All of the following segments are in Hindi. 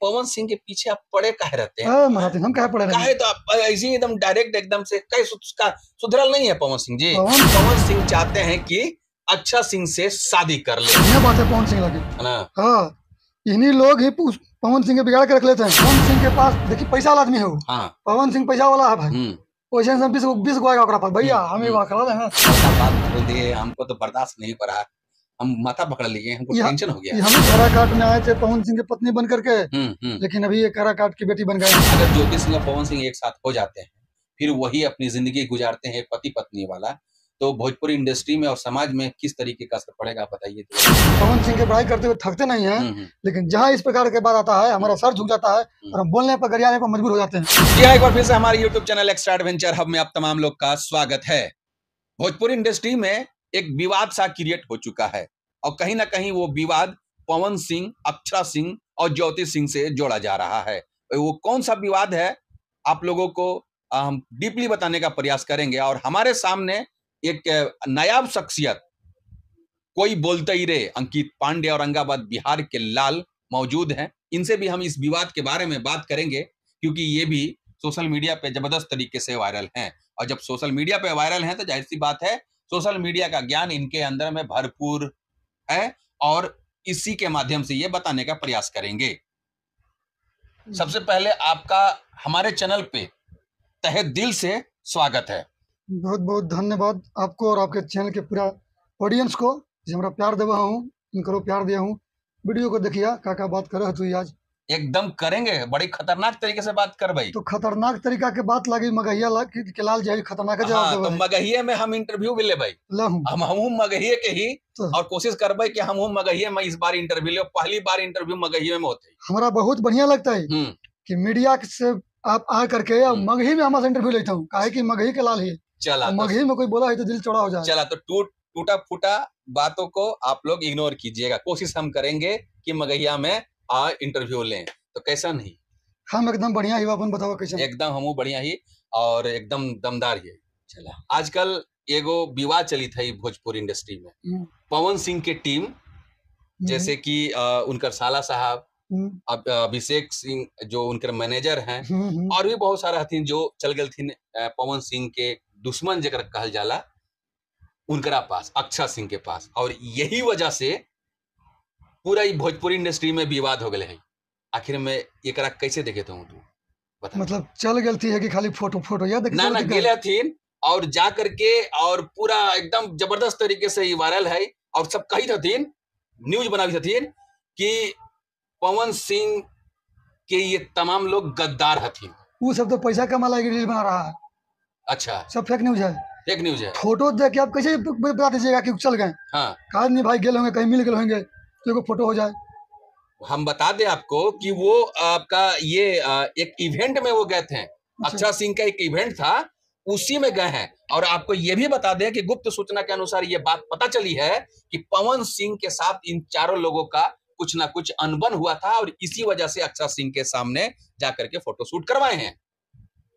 पवन सिंह के पीछे आप पड़े काहे रहते हैं? हम काहे पड़े काहे तो आप ऐसे ही एकदम डायरेक्ट एकदम से कहीं उसका सुधरल नहीं है पवन सिंह जी। पवन सिंह चाहते हैं कि अच्छा सिंह से शादी कर ले। ये बात है पवन सिंह लगे है ना। हाँ, इन्हीं लोग ही पवन सिंह के बिगाड़ के रख लेते हैं। पवन सिंह के पास देखिए पैसा वाला आदमी है वो। हाँ। पवन सिंह पैसा वाला है भाई। वैसे हम 20 गो आएगा पास भैया हमें बात बोल दिए, हमको तो बर्दाश्त नहीं पड़ा, हम माथा पकड़ लिए, हमको टेंशन हो गया। हम काराकाट में आए थे पवन सिंह की पत्नी बन करके, लेकिन अभी ये काराकाट की बेटी बन गए। अगर ज्योति सिंह और पवन सिंह एक साथ हो जाते हैं, फिर वही अपनी जिंदगी गुजारते हैं पति पत्नी वाला, तो भोजपुरी इंडस्ट्री में और समाज में किस तरीके का असर पड़ेगा बताइए। पवन सिंह के पढ़ाई करते हुए थकते नहीं हैं, लेकिन जहाँ इस प्रकार के बात आता है हमारा सर झुक जाता है और हम बोलने पर गरियाने पर मजबूर हो जाते हैं। जी हाँ, एक बार फिर से हमारे YouTube channel extra adventure hub में आप तमाम लोग का स्वागत है। भोजपुरी इंडस्ट्री में एक विवाद सा क्रिएट हो चुका है और कहीं ना कहीं वो विवाद पवन सिंह, अक्षरा सिंह और ज्योति सिंह से जोड़ा जा रहा है। वो कौन सा विवाद है आप लोगों को हम डीपली बताने का प्रयास करेंगे और हमारे सामने एक नायाब शख्सियत कोई बोलते ही रे अंकित पांडे औरंगाबाद बिहार के लाल मौजूद हैं। इनसे भी हम इस विवाद के बारे में बात करेंगे क्योंकि ये भी सोशल मीडिया पे जबरदस्त तरीके से वायरल हैं और जब सोशल मीडिया पे वायरल हैं तो जाहिर सी बात है सोशल मीडिया का ज्ञान इनके अंदर में भरपूर है और इसी के माध्यम से ये बताने का प्रयास करेंगे। सबसे पहले आपका हमारे चैनल पे तहे दिल से स्वागत है। बहुत बहुत धन्यवाद आपको और आपके चैनल के पूरा ऑडियंस को जो हमारा प्यार देवा हूँ, इनको प्यार दिया हूँ। वीडियो को देखिए का बात कर रहे तू आज एकदम करेंगे, बड़ी खतरनाक तरीके से बात कर भाई। तो खतरनाक तरीका के बात लगी मगहिया के लाल जी खतरनाक जवाब तो मगहिये में हम इंटरव्यू भी ले भाई, हम मगहिये के ही और कोशिश करबे कि हम मगहिये में इस बार इंटरव्यू ले। पहली बार इंटरव्यू मगहिये में होते हमारा बहुत बढ़िया लगता है कि मीडिया से आप आ करके मगही में हमारे इंटरव्यू लेता हूँ, काहे कि मगही के लाल ही चला मगही में कोई बोला है तो दिल चौड़ा हो जाए। चला तो टूटा फूटा बातों को आप लोग इग्नोर कीजिएगा, कोशिश हम करेंगे कि मगहिया में इंटरव्यू लें। तो कैसा नहीं, हम एकदम बढ़िया ही, अपन बताओ कैसा। एकदम हम बढ़िया ही और एकदम दमदार ही। चला आजकल एगो विवाद चली थी भोजपुरी इंडस्ट्री में, पवन सिंह के टीम जैसे कि उनकर साला साहब अभिषेक सिंह जो उनके मैनेजर हैं और भी बहुत सारा हथिन जो चल गए थी पवन सिंह के दुश्मन जगह कहल जाला उनकरा पास, अक्षरा सिंह के पास, और यही वजह से पूरा भोजपुरी इंडस्ट्री में विवाद हो गए है। आखिर में एकरा कैसे देखे थे तू बता। मतलब चल गलती है कि खाली फोटो याद ना गेले थीन और जा करके और पूरा एकदम जबरदस्त तरीके से ये वायरल है और सब कही थीन, न्यूज बनावी थीन कि पवन सिंह के ये तमाम लोग गद्दार हथिन। वो सब तो पैसा कमाला के रील बना रहा है। अच्छा, सब फेक न्यूज है। फेक न्यूज है। फोटो देख के आप कैसे बता दीजिएगा कि चल गए? हाँ, कहा नहीं भाई गेल होंगे, कहीं मिल गए होंगे तो फोटो हो जाए। हम बता दें आपको कि वो आपका ये एक इवेंट में वो गए थे। अक्षरा सिंह का एक इवेंट था, उसी में गए हैं। और आपको ये भी बता दें कि गुप्त सूचना के अनुसार ये बात पता चली है कि पवन सिंह के साथ इन चारों लोगों का कुछ ना कुछ अनबन हुआ था और इसी वजह से अक्षरा सिंह के सामने जाकर के फोटो शूट करवाए हैं।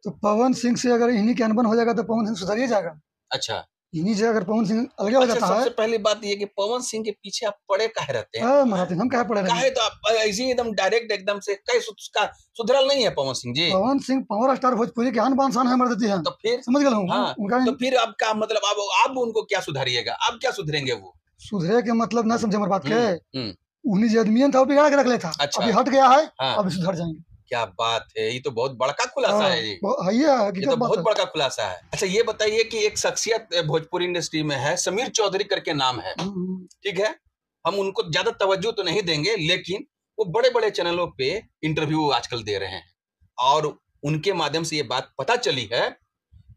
तो पवन सिंह से अगर इन्हीं के अनबन हो जाएगा तो पवन सिंह सुधरिए जाएगा। अच्छा, इन्हीं से अगर पवन सिंह अलग हो जाता है। सबसे पहली बात ये कि पवन सिंह के पीछे आप पड़े काहे रहते हैं? हम काहे पड़े काहे तो आप ऐसे ही एकदम डायरेक्ट एकदम से कहीं उसका सुधरल नहीं है पवन सिंह जी। पवन सिंह पावर स्टार भोजपुरी के आन बान शान है, मर देती है। तो फिर समझ गए हूं। हाँ, तो फिर आपका मतलब आप उनको क्या सुधारिएगा? आप क्या सुधरेंगे? वो सुधरे के मतलब ना समझे हमारी बात के। उन्हीं जो आदमी था वो बिगाड़ के रख लेता। अच्छा, अभी हट गया है, अभी सुधर जाएंगे। क्या बात है, ये तो बहुत बड़का खुलासा है। ये तो बहुत बड़का खुलासा है। अच्छा ये बताइए कि एक शख्सियत भोजपुरी इंडस्ट्री में है, समीर चौधरी करके नाम है, ठीक है? हम उनको ज्यादा तवज्जो तो नहीं देंगे, लेकिन वो बड़े बड़े चैनलों पे इंटरव्यू आजकल दे रहे हैं और उनके माध्यम से ये बात पता चली है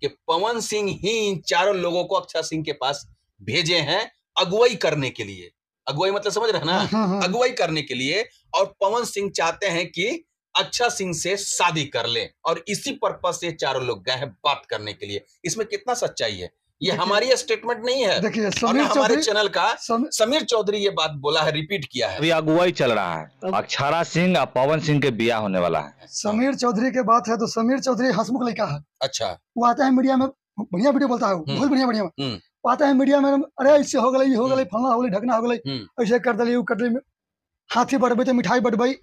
कि पवन सिंह ही इन चारों लोगों को अक्षरा सिंह के पास भेजे हैं अगुवाई करने के लिए। अगुवाई मतलब समझ रहे हैं ना? अगुवाई करने के लिए। और पवन सिंह चाहते हैं कि अक्षरा सिंह से शादी कर ले और इसी पर्पज से चारों लोग गए हैं बात करने के लिए। इसमें कितना सच्चाई है? ये हमारी स्टेटमेंट नहीं है, देखिए हमारे चैनल का समीर चौधरी ये बात बोला है, रिपीट किया है। अभी अगुवाई चल रहा है, अक्षरा सिंह और पवन सिंह के ब्याह होने वाला है। समीर चौधरी के बात है तो समीर चौधरी हंसमुख लड़का है। अच्छा, वो आता है मीडिया में, बढ़िया वीडियो बोलता है, बहुत बढ़िया आता है मीडिया में, अरे इससे हो गई फलना हो गई, ढकना हो गई, ऐसे कर दिली, हाथी बढ़बे तो मिठाई बढ़बई,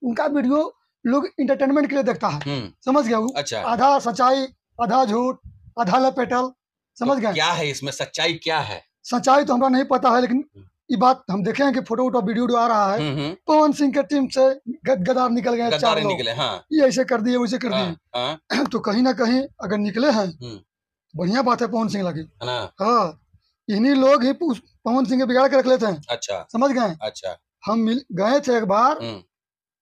उनका वीडियो लोग इंटरटेनमेंट के लिए देखता है, समझ गया। अच्छा, आधा सच्चाई आधा झूठ आधा लपेटल, समझ गए। क्या है इसमें सच्चाई, क्या है सच्चाई तो हमरा नहीं पता है, लेकिन ये बात हम देखे हैं कि फोटो वोटो वीडियो आ रहा है। पवन सिंह के टीम से गद्दार निकल गए, चार लोग निकले, ये ऐसे कर दिए वैसे कर दिए। तो कहीं ना कहीं अगर निकले हैं बढ़िया बात है, पवन सिंह लगी। हाँ, इन्हीं लोग ही पवन सिंह के बिगाड़ के रख लेते हैं। अच्छा, समझ गए। अच्छा, हम गए थे एक बार,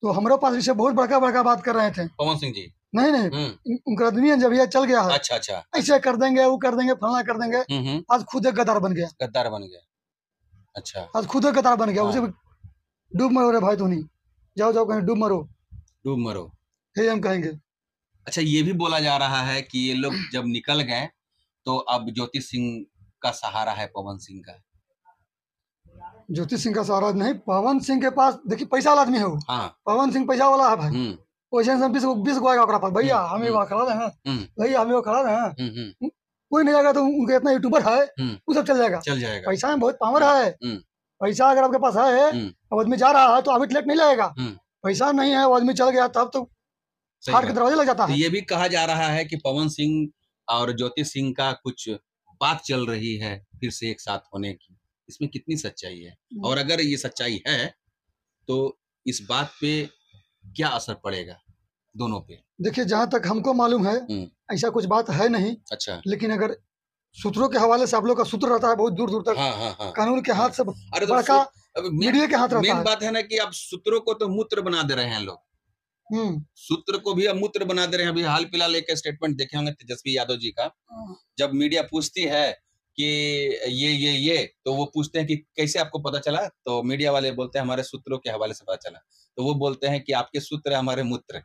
तो हमारे पास इसे बहुत बड़का बड़का बात कर रहे थे पवन सिंह जी। नहीं उनका आदमी जब ये चल गया है, अच्छा अच्छा, ऐसे कर देंगे वो कर देंगे फलाना कर देंगे। आज खुद एक गद्दार बन गया, गद्दार बन गया। अच्छा, आज खुद एक गद्दार बन गया। उसे डूब मरो रे भाई, तू नहीं जाओ जाओ कहीं डूब मरो, डूब मरो, ये हम कहेंगे। अच्छा, ये भी बोला जा रहा है कि ये लोग जब निकल गए तो अब ज्योति सिंह का सहारा है पवन सिंह का। ज्योति सिंह का सहारा नहीं, पवन सिंह के पास देखिए पैसा वाला आदमी है वो। पवन सिंह पैसा वाला है भाई। वैसे 20 गो आएगा पास, भैया हमें वहाँ खड़ा रहे हैं, भैया हमें वो खड़ा रहे हैं। कोई नहीं आएगा तो उनके इतना यूट्यूबर है, वो सब चल जाएगा। पैसा में बहुत पावर है। पैसा अगर आपके पास है, अब आदमी जा रहा है तो अभी लेट नहीं लगेगा। पैसा नहीं है, वो आदमी चल गया तब तो हार के दरवाजे लग जाता है। ये भी कहा जा रहा है कि पवन सिंह और ज्योति सिंह का कुछ बात चल रही है फिर से एक साथ होने की, इसमें कितनी सच्चाई है? और अगर ये सच्चाई है तो इस बात पे क्या असर पड़ेगा दोनों पे? देखिए, जहाँ तक हमको मालूम है ऐसा कुछ बात है नहीं। अच्छा, लेकिन अगर सूत्रों के हवाले से आप लोग का सूत्र रहता है बहुत दूर दूर तक। हाँ। कानून के हाथ से बड़का मीडिया के हाथ रहता है। मेन बात है ना कि अब सूत्रों को तो मूत्र बना दे रहे हैं लोग। सूत्र को भी अब मूत्र बना दे रहे हैं। अभी हाल फिलहाल एक स्टेटमेंट देखे होंगे तेजस्वी यादव जी का, जब मीडिया पूछती है कि ये तो वो पूछते हैं कि कैसे आपको पता चला, तो मीडिया वाले बोलते हैं हमारे सूत्रों के हवाले से पता चला। तो वो बोलते हैं कि आपके सूत्र हमारे मूत्र।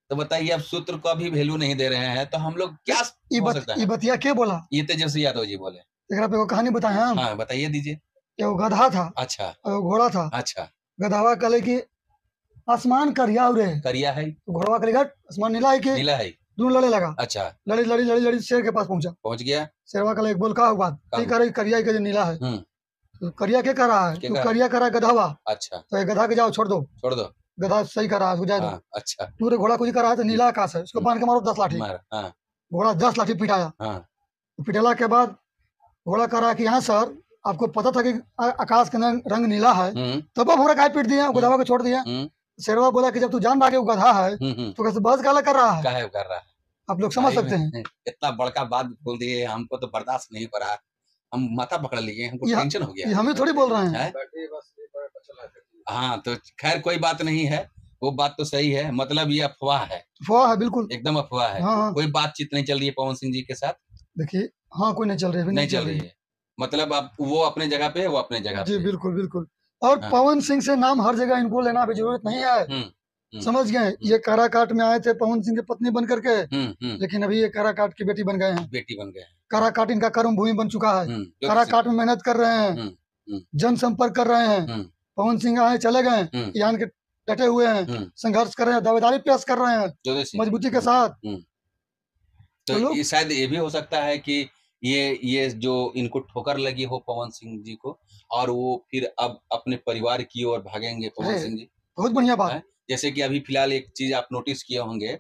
तो बताइए, अब सूत्र को अभी वैल्यू नहीं दे रहे हैं तो हम लोग क्या हो सकता है? ये बतिया क्या बोला? ये तेजस्वी यादव जी बोले। एक कहानी बताए हम। हाँ, बताइए दीजिए। वो गधा था। अच्छा। घोड़ा था। अच्छा। गधावा कहे कि आसमान करिया उरे, करिया है। तो घोड़वा कहेगा आसमान नीला है कि नीला है। दोनों लड़े लगा। अच्छा। लड़ी शेर के पास पहुंच गया। शेरवा कहे बोल का बात करिया के नीला है। तो करिया क्या कर रहा है? तो करिया कर रहा है गधावा। अच्छा। तो गधा के जाओ छोड़ दो गधा सही कर रहा है, जाए दो। अच्छा। तू घोड़ा कुछ कर रहा है तो नीला आकाश है, उसको बांध के मारो 10 लाठी। घोड़ा 10 लाठी पिटाया। पिटाला के बाद घोड़ा कह रहा कि हाँ सर, आपको पता था कि आकाश का रंग नीला है, तब आप घोड़ा काय पीट दिया, गधावा को छोड़ दिया। शेरवा बोला कि जब तू जान रहा है कि वो गधा है तो कैसे बस गाला कर रहा है? आप लोग समझ सकते हैं। इतना बड़का बात बोल दिए, हमको तो बर्दाश्त नहीं हो रहा, हम माथा पकड़ लिए, हमको टेंशन हो गया। हमें थोड़ी बोल रहे हैं। हाँ, तो खैर कोई बात नहीं है, वो बात तो सही है। मतलब ये अफवाह है। अफवाह है, बिल्कुल एकदम अफवाह है। हाँ। कोई बातचीत नहीं चल रही है पवन सिंह जी के साथ। देखिए, हाँ कोई नहीं चल रही है, नहीं चल रही है। मतलब आप वो अपने जगह पे है, वो अपने जगह पे। जी बिल्कुल। और पवन सिंह से नाम हर जगह इनको लेना भी जरूरत नहीं है। समझ गए। ये काराकाट में आए थे पवन सिंह की पत्नी बन करके, लेकिन अभी ये काराकाट की बेटी बन गए हैं। काराकाट इनका कर्म भूमि बन चुका है। काराकाट में मेहनत कर रहे हैं, जन संपर्क कर रहे हैं। पवन सिंह आए चले गए, यहाँ के डटे हुए हैं, संघर्ष कर रहे हैं, दावेदारी पेश कर रहे हैं मजबूती के साथ। तो शायद ये भी हो सकता है कि ये जो इनको ठोकर लगी हो पवन सिंह जी को, और वो फिर अब अपने परिवार की ओर भागेंगे पवन सिंह जी। बहुत बढ़िया बात। जैसे कि अभी फिलहाल एक चीज आप नोटिस किए होंगे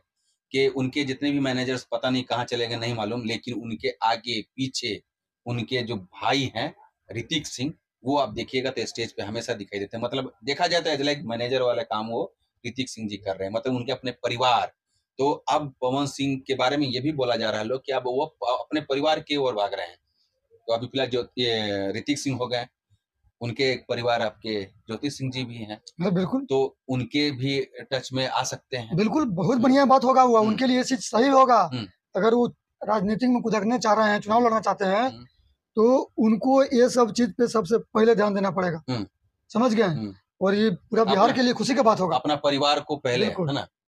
कि उनके जितने भी मैनेजर्स पता नहीं कहाँ चले गए, नहीं मालूम, लेकिन उनके आगे पीछे उनके जो भाई हैं ऋतिक सिंह, वो आप देखिएगा तो स्टेज पे हमेशा दिखाई देते हैं। मतलब देखा जाता है लाइक मैनेजर वाला काम वो ऋतिक सिंह जी कर रहे हैं, मतलब उनके अपने परिवार। तो अब पवन सिंह के बारे में ये भी बोला जा रहा है लोग कि अब वो अपने परिवार की ओर भाग रहे हैं। तो अभी फिलहाल जो ये ऋतिक सिंह हो गए, उनके एक परिवार आपके ज्योति सिंह जी भी हैं। बिल्कुल। तो उनके भी टच में आ सकते हैं। बिल्कुल, बहुत बढ़िया बात होगा हुआ। उनके लिए चीज सही होगा। अगर वो राजनीति में कुदरने चाह रहे हैं, चुनाव लड़ना चाहते हैं, तो उनको ये सब चीज पे सबसे पहले ध्यान देना पड़ेगा। समझ गए। और ये पूरा बिहार के लिए खुशी की बात होगा। अपना परिवार को पहले, है ना।